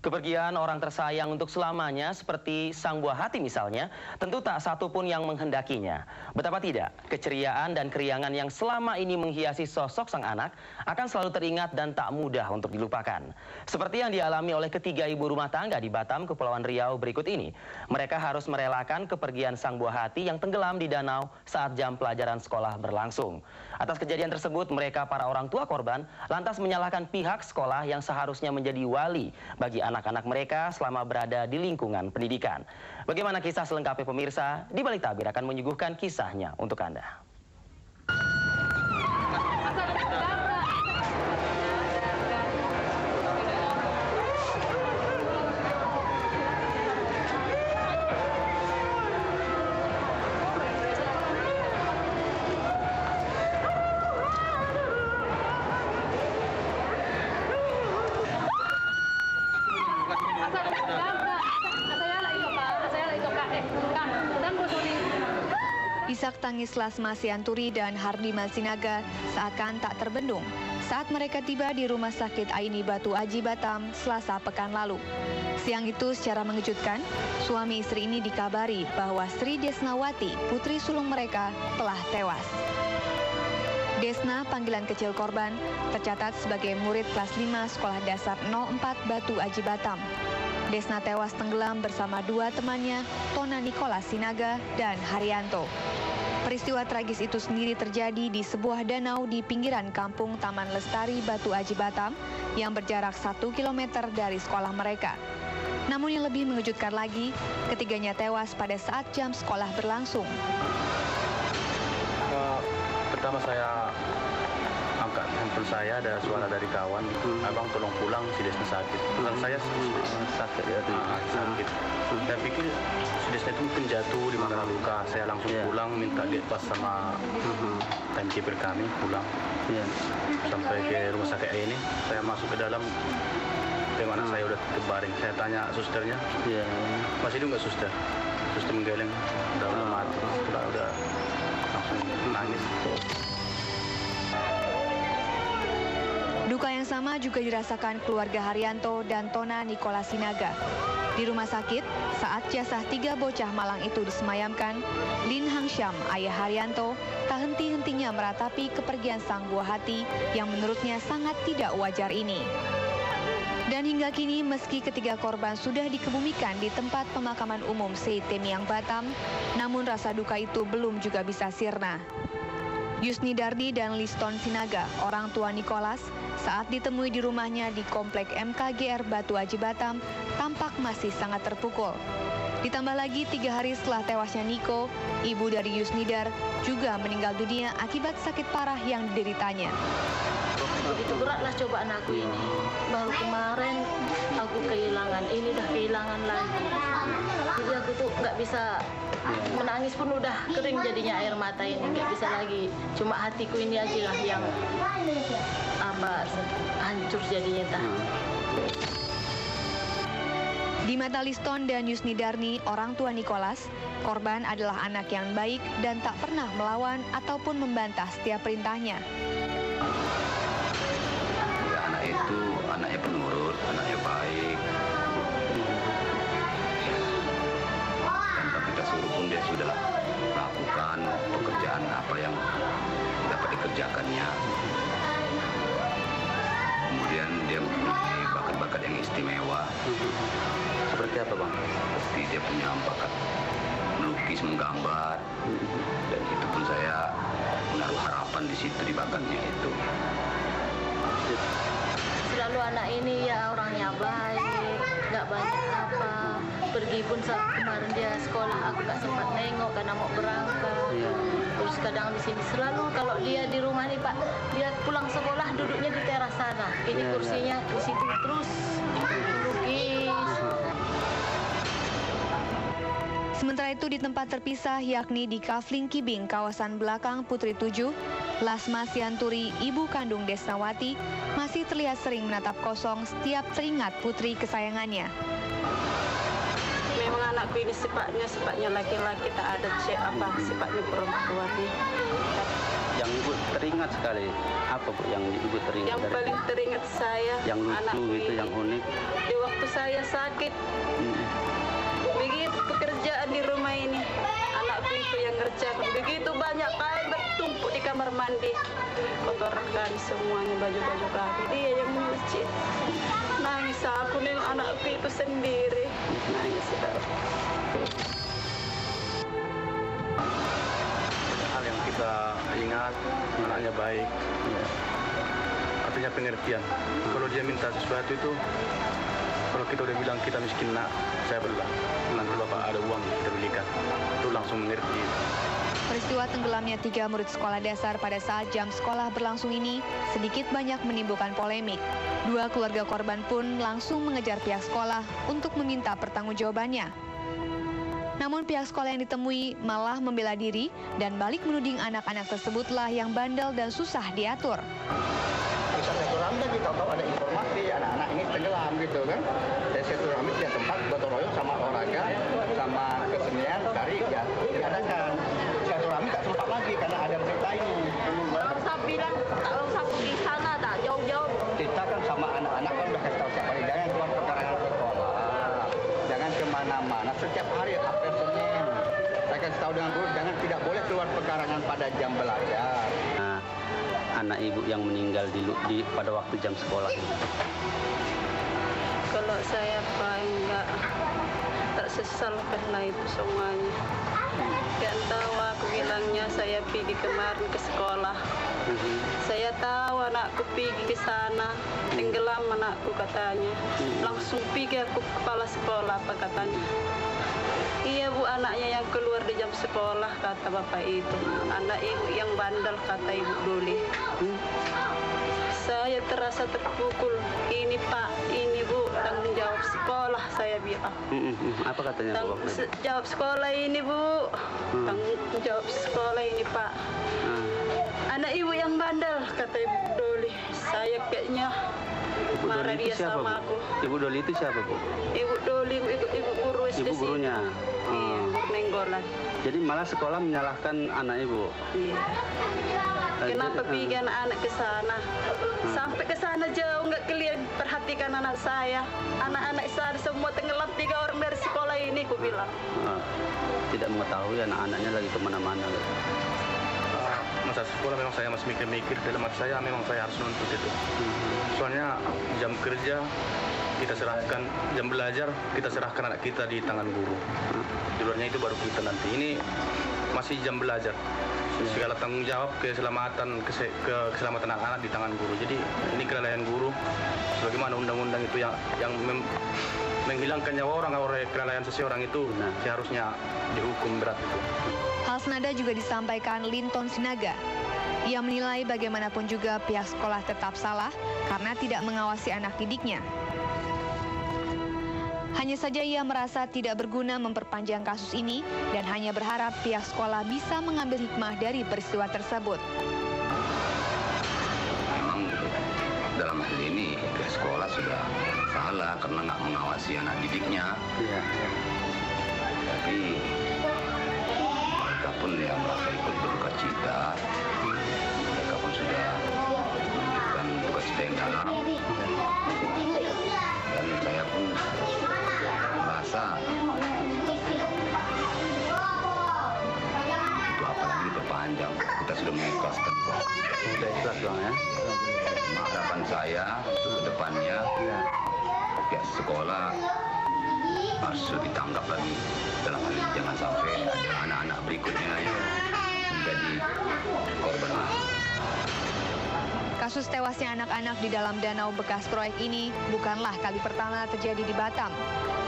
Kepergian orang tersayang untuk selamanya seperti sang buah hati misalnya, tentu tak satu pun yang menghendakinya. Betapa tidak, keceriaan dan keriangan yang selama ini menghiasi sosok sang anak akan selalu teringat dan tak mudah untuk dilupakan. Seperti yang dialami oleh ketiga ibu rumah tangga di Batam, Kepulauan Riau berikut ini. Mereka harus merelakan kepergian sang buah hati yang tenggelam di danau saat jam pelajaran sekolah berlangsung. Atas kejadian tersebut, mereka para orang tua korban lantas menyalahkan pihak sekolah yang seharusnya menjadi wali bagi anak-anak mereka selama berada di lingkungan pendidikan. Bagaimana kisah selengkapnya pemirsa? Di Balik Tabir akan menyuguhkan kisahnya untuk Anda. Isak tangis Lasma Sianturi dan Hardi Masinaga seakan tak terbendung saat mereka tiba di Rumah Sakit Aini Batu Aji Batam Selasa pekan lalu. Siang itu secara mengejutkan, suami istri ini dikabari bahwa Sri Desnawati, putri sulung mereka, telah tewas. Desna, panggilan kecil korban, tercatat sebagai murid kelas 5 Sekolah Dasar 04 Batu Aji Batam. Desna tewas tenggelam bersama dua temannya, Tona Nikola Sinaga dan Haryanto. Peristiwa tragis itu sendiri terjadi di sebuah danau di pinggiran kampung Taman Lestari Batu Aji Batam yang berjarak 1 km dari sekolah mereka. Namun yang lebih mengejutkan lagi, ketiganya tewas pada saat jam sekolah berlangsung. Pertama saya angkat handphone saya, ada suara dari kawan, abang tolong pulang, si Desna sakit. Saya sakit ya, sakit. Saya pikir si Desna itu mungkin jatuh di mana luka. Saya langsung pulang, minta gate pas sama timekeeper kami, pulang. Sampai ke rumah sakit ini, saya masuk ke dalam, di mana saya udah terbaring. Saya tanya susternya, masih hidup nggak suster? Suster menggeleng, udah mati, udah langsung nangis. Duka yang sama juga dirasakan keluarga Haryanto dan Tona Nikola Sinaga. Di rumah sakit, saat jasad 3 bocah malang itu disemayamkan, Lin Hangsyam, ayah Haryanto, tak henti-hentinya meratapi kepergian sang buah hati yang menurutnya sangat tidak wajar ini. Dan hingga kini, meski ketiga korban sudah dikebumikan di tempat pemakaman umum Seit Temiang Batam, namun rasa duka itu belum juga bisa sirna. Yusni Dardi dan Liston Sinaga, orang tua Nikolas, saat ditemui di rumahnya di Komplek MKGR Batu Aji Batam, tampak masih sangat terpukul. Ditambah lagi 3 hari setelah tewasnya Niko, ibu dari Yusnidar juga meninggal dunia akibat sakit parah yang dideritanya. Begitu beratlah cobaan aku ini. Baru kemarin aku kehilangan, ini dah kehilangan lagi. Jadi aku tuh nggak bisa menangis pun udah kering jadinya air mata ini, nggak bisa lagi. Cuma hatiku ini aja lah yang hancur jadinya. Di mata Liston dan Yusni Darni, orang tua Nikolas, korban adalah anak yang baik dan tak pernah melawan ataupun membantah setiap perintahnya. Ya, anak itu anaknya penurut, anaknya baik. Dan tapi kita suruh pun dia sudah melakukan pekerjaan apa yang dapat dikerjakannya. Kemudian dia mempunyai bakat-bakat yang istimewa. Seperti apa, Bang? Seperti dia punya bakat melukis, menggambar. Dan itu pun saya menaruh harapan di situ, di bakatnya itu. Selalu anak ini ya orangnya baik, nggak banyak apa. Pergi pun saat kemarin dia sekolah, aku nggak sempat nengok karena mau berangkat. Terus kadang di sini selalu kalau dia di rumah nih Pak, dia pulang sekolah duduknya di teras sana. Ini kursinya di situ terus lukis. Sementara itu di tempat terpisah yakni di Kafling Kibing, kawasan belakang Putri 7, Lasma Sianturi, ibu kandung Desnawati, masih terlihat sering menatap kosong setiap teringat putri kesayangannya. Memang anakku ini sifatnya laki-laki, tak ada sifatnya perempuan. Yang Ibu Teringat sekali. Apa Bu yang Ibu teringat? Yang paling teringat saya, yang lucu anakku gitu, ini. yang unik. Di waktu saya sakit, begitu pekerjaan di rumah ini, anakku itu yang ngerjakan. Begitu banyak kain bertumpuk di kamar mandi, kotorkan semuanya baju-baju kami. Dia yang mencuci. Nangis aku nih anakku itu sendiri. Nangis. Hal yang kita ingat, anaknya baik, artinya pengertian. Kalau dia minta sesuatu itu, kalau kita udah bilang kita miskin, nak, saya belah. Nanti bapak ada uang, kita belikan. Itu langsung mengerti. Peristiwa tenggelamnya 3 murid sekolah dasar pada saat jam sekolah berlangsung ini sedikit banyak menimbulkan polemik. 2 keluarga korban pun langsung mengejar pihak sekolah untuk meminta pertanggungjawabannya. Namun pihak sekolah yang ditemui malah membela diri dan balik menuding anak-anak tersebutlah yang bandel dan susah diatur. Bisa silaturahmi kan kita tahu ada informasi anak-anak ini tenggelam gitu kan. Dan silaturahmi dia tempat gotong royong sama olahraga sama kesenian dari ya diadakan. Silaturahmi tak sempat lagi karena ada berita ini. Kalau saya bilang, kalau saya pergi sana tak jauh-jauh. Kita kan sama anak-anak kan udah kasih tahu siapa ini jangan keluar pekarangan sekolah. Jangan kemana-mana setiap hari hampir Senin. Saya kasih tahu dengan guru jangan tidak boleh keluar pekarangan pada jam belajar. Nah, anak Ibu yang meninggal pada waktu jam sekolah. Kalau saya enggak tak sesal karena itu semuanya. Gak tahu aku bilangnya saya pergi kemarin ke sekolah. Saya tahu anakku pergi ke sana, tenggelam anakku katanya. Langsung pergi aku ke kepala sekolah apa katanya. Iya Bu, anaknya yang keluar di jam sekolah kata bapak itu. Anak ibu yang bandel kata Ibu Doli. Saya terasa terpukul. Ini Pak, ini Bu, tanggung jawab sekolah saya bilang. Apa katanya Bu? Jawab sekolah ini Bu, tanggung jawab sekolah ini Pak. Anak ibu yang bandel kata Ibu Doli. Saya kayaknya Ibu marah Doli dia itu siapa, sama Bu? aku. Ibu Doli itu siapa Bu? Ibu Doli, ibu guru SD. Ibu gurunya. Iya, Nenggolan. Jadi malah sekolah menyalahkan anak Ibu. Iya. Kenapa pergi anak-anak ke sana? Sampai ke sana jauh nggak kelihatan perhatikan anak saya. Anak-anak saya semua tenggelam 3 orang dari sekolah ini, aku bilang. Tidak mengetahui anak-anaknya lagi kemana-mana. Masa sekolah memang saya masih mikir-mikir, dalam hati saya memang saya harus nuntut itu. Soalnya jam kerja kita serahkan, jam belajar kita serahkan anak kita di tangan guru. Di luarnya itu baru kita nanti. Ini masih jam belajar. Segala tanggung jawab keselamatan anak-anak di tangan guru. Jadi ini kelalaian guru. Sebagaimana undang-undang itu yang menghilangkan nyawa orang kelalaian seseorang itu seharusnya dihukum berat itu. Hal senada juga disampaikan Linton Sinaga. Ia menilai bagaimanapun juga pihak sekolah tetap salah karena tidak mengawasi anak didiknya. Hanya saja ia merasa tidak berguna memperpanjang kasus ini dan hanya berharap pihak sekolah bisa mengambil hikmah dari peristiwa tersebut. Memang dalam hal ini pihak sekolah sudah salah karena nggak mengawasi anak didiknya. Tapi mereka pun yang merasa ikut berduka cita, mereka pun sudah menunjukkan duka cita yang dalam. Dan saya pun merasa untuk apa lagi berpanjang, kita sudah mengikhlaskan kok. Sudah ikhlas Bang ya. Harapan saya untuk kedepannya pihak sekolah harus lebih tanggap lagi dalam hal ini, jangan sampai ada anak-anak berikutnya yang menjadi korban. Kasus tewasnya anak-anak di dalam danau bekas proyek ini bukanlah kali pertama terjadi di Batam.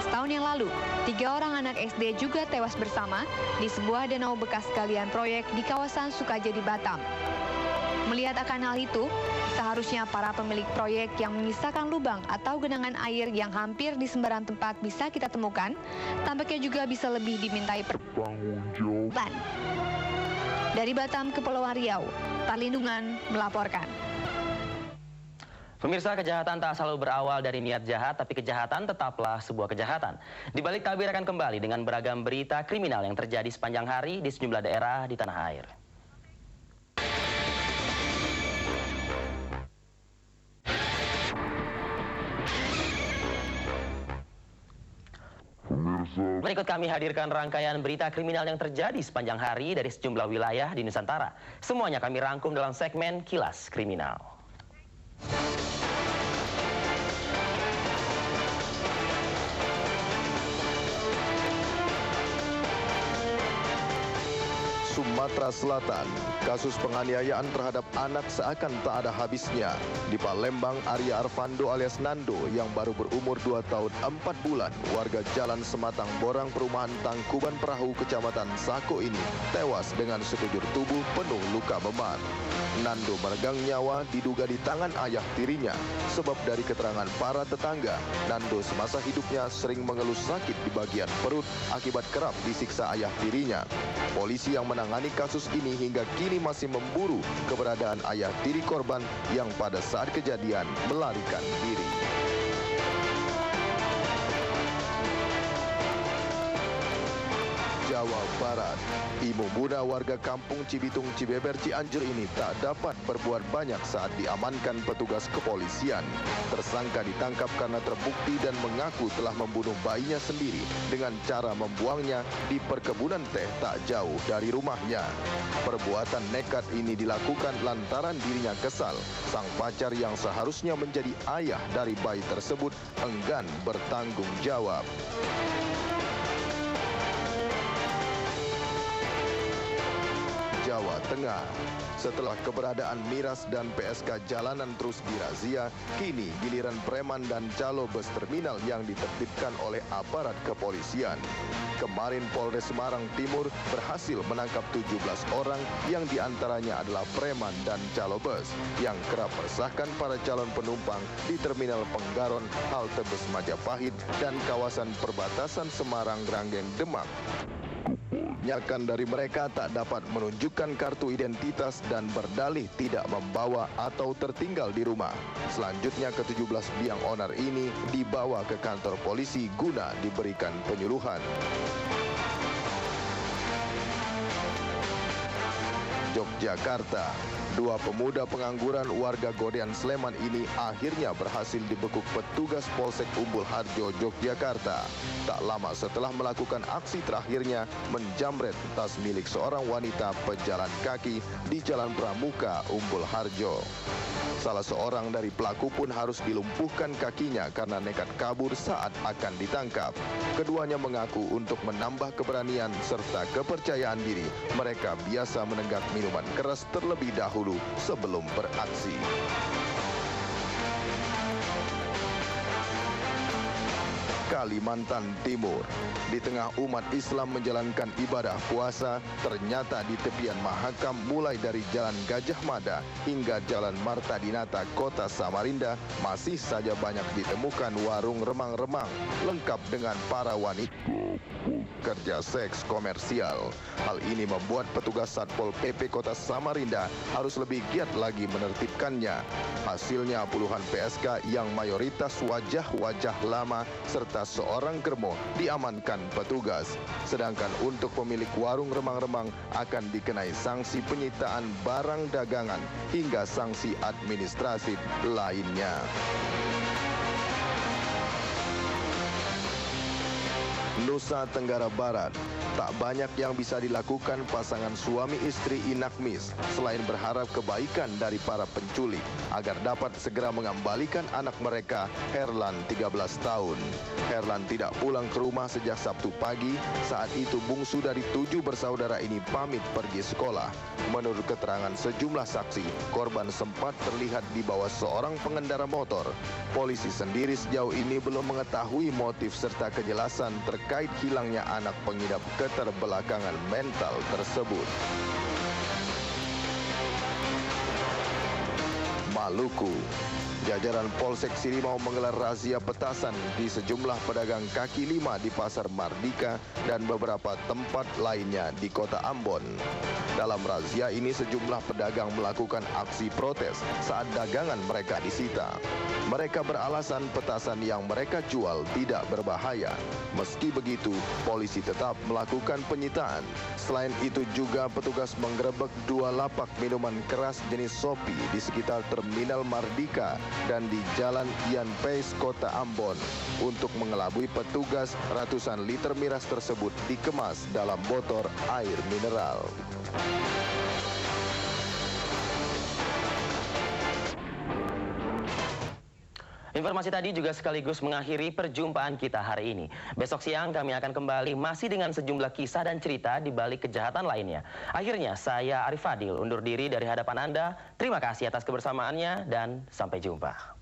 Setahun yang lalu, 3 orang anak SD juga tewas bersama di sebuah danau bekas galian proyek di kawasan Sukajadi, Batam. Melihat akan hal itu, seharusnya para pemilik proyek yang menyisakan lubang atau genangan air yang hampir di sembarang tempat bisa kita temukan, tampaknya juga bisa lebih dimintai pertanggungjawaban. Dari Batam, Kepulauan Riau, Perlindungan melaporkan. Pemirsa, kejahatan tak selalu berawal dari niat jahat, tapi kejahatan tetaplah sebuah kejahatan. Di balik tabir akan kembali dengan beragam berita kriminal yang terjadi sepanjang hari di sejumlah daerah di tanah air. Berikut kami hadirkan rangkaian berita kriminal yang terjadi sepanjang hari dari sejumlah wilayah di Nusantara. Semuanya kami rangkum dalam segmen Kilas Kriminal. Sumatera Selatan, kasus penganiayaan terhadap anak seakan tak ada habisnya. Di Palembang, Arya Arvando alias Nando yang baru berumur 2 tahun 4 bulan, warga Jalan Sematang Borang Perumahan Tangkuban Perahu, Kecamatan Sako ini tewas dengan sekujur tubuh penuh luka memar. Nando meregang nyawa diduga di tangan ayah tirinya. Sebab dari keterangan para tetangga, Nando semasa hidupnya sering mengeluh sakit di bagian perut akibat kerap disiksa ayah tirinya. Polisi yang menangani kasus ini hingga kini masih memburu keberadaan ayah tiri korban yang pada saat kejadian melarikan diri. Jawa Barat, ibu muda warga kampung Cibitung, Cibeber, Cianjur ini tak dapat berbuat banyak saat diamankan petugas kepolisian. Tersangka ditangkap karena terbukti dan mengaku telah membunuh bayinya sendiri dengan cara membuangnya di perkebunan teh tak jauh dari rumahnya. Perbuatan nekat ini dilakukan lantaran dirinya kesal. Sang pacar yang seharusnya menjadi ayah dari bayi tersebut enggan bertanggung jawab. Jawa Tengah. Setelah keberadaan miras dan PSK jalanan terus dirazia, kini giliran preman dan calo bus terminal yang ditertibkan oleh aparat kepolisian. Kemarin Polres Semarang Timur berhasil menangkap 17 orang yang diantaranya adalah preman dan calo bus yang kerap meresahkan para calon penumpang di Terminal Penggaron, halte bus Majapahit dan kawasan perbatasan Semarang Ranggen Demak. Kebanyakan dari mereka tak dapat menunjukkan kartu identitas dan berdalih tidak membawa atau tertinggal di rumah. Selanjutnya ke-17 biang onar ini dibawa ke kantor polisi guna diberikan penyuluhan. Yogyakarta, 2 pemuda pengangguran warga Godean Sleman ini akhirnya berhasil dibekuk petugas Polsek Umbul Harjo, Yogyakarta. Tak lama setelah melakukan aksi terakhirnya menjamret tas milik seorang wanita pejalan kaki di Jalan Pramuka, Umbul Harjo. Salah seorang dari pelaku pun harus dilumpuhkan kakinya karena nekat kabur saat akan ditangkap. Keduanya mengaku untuk menambah keberanian serta kepercayaan diri, mereka biasa menenggak minuman keras terlebih dahulu sebelum beraksi. Kalimantan Timur, di tengah umat Islam menjalankan ibadah puasa, ternyata di tepian Mahakam mulai dari Jalan Gajah Mada hingga Jalan Marta Dinata, Kota Samarinda masih saja banyak ditemukan warung remang-remang lengkap dengan para wanita kerja seks komersial. Hal ini membuat petugas Satpol PP Kota Samarinda harus lebih giat lagi menertibkannya. Hasilnya puluhan PSK yang mayoritas wajah-wajah lama serta seorang germo diamankan petugas. Sedangkan untuk pemilik warung remang-remang akan dikenai sanksi penyitaan barang dagangan hingga sanksi administratif lainnya. Nusa Tenggara Barat, tak banyak yang bisa dilakukan pasangan suami istri inakmis selain berharap kebaikan dari para penculik agar dapat segera mengembalikan anak mereka, Herlan 13 tahun. Herlan tidak pulang ke rumah sejak Sabtu pagi. Saat itu bungsu dari 7 bersaudara ini pamit pergi sekolah. Menurut keterangan sejumlah saksi, korban sempat terlihat di bawah seorang pengendara motor. Polisi sendiri sejauh ini belum mengetahui motif serta kejelasan terkait hilangnya anak pengidap keterbelakangan mental tersebut. Maluku, jajaran Polsek Sirimau menggelar razia petasan di sejumlah pedagang kaki lima di Pasar Mardika dan beberapa tempat lainnya di Kota Ambon. Dalam razia ini sejumlah pedagang melakukan aksi protes saat dagangan mereka disita. Mereka beralasan petasan yang mereka jual tidak berbahaya. Meski begitu, polisi tetap melakukan penyitaan. Selain itu juga petugas menggerebek 2 lapak minuman keras jenis Sopi di sekitar Terminal Mardika dan di Jalan Ian Pais, Kota Ambon. Untuk mengelabui petugas, ratusan liter miras tersebut dikemas dalam botol air mineral. Informasi tadi juga sekaligus mengakhiri perjumpaan kita hari ini. Besok siang kami akan kembali masih dengan sejumlah kisah dan cerita di balik kejahatan lainnya. Akhirnya saya Arif Fadil undur diri dari hadapan Anda. Terima kasih atas kebersamaannya dan sampai jumpa.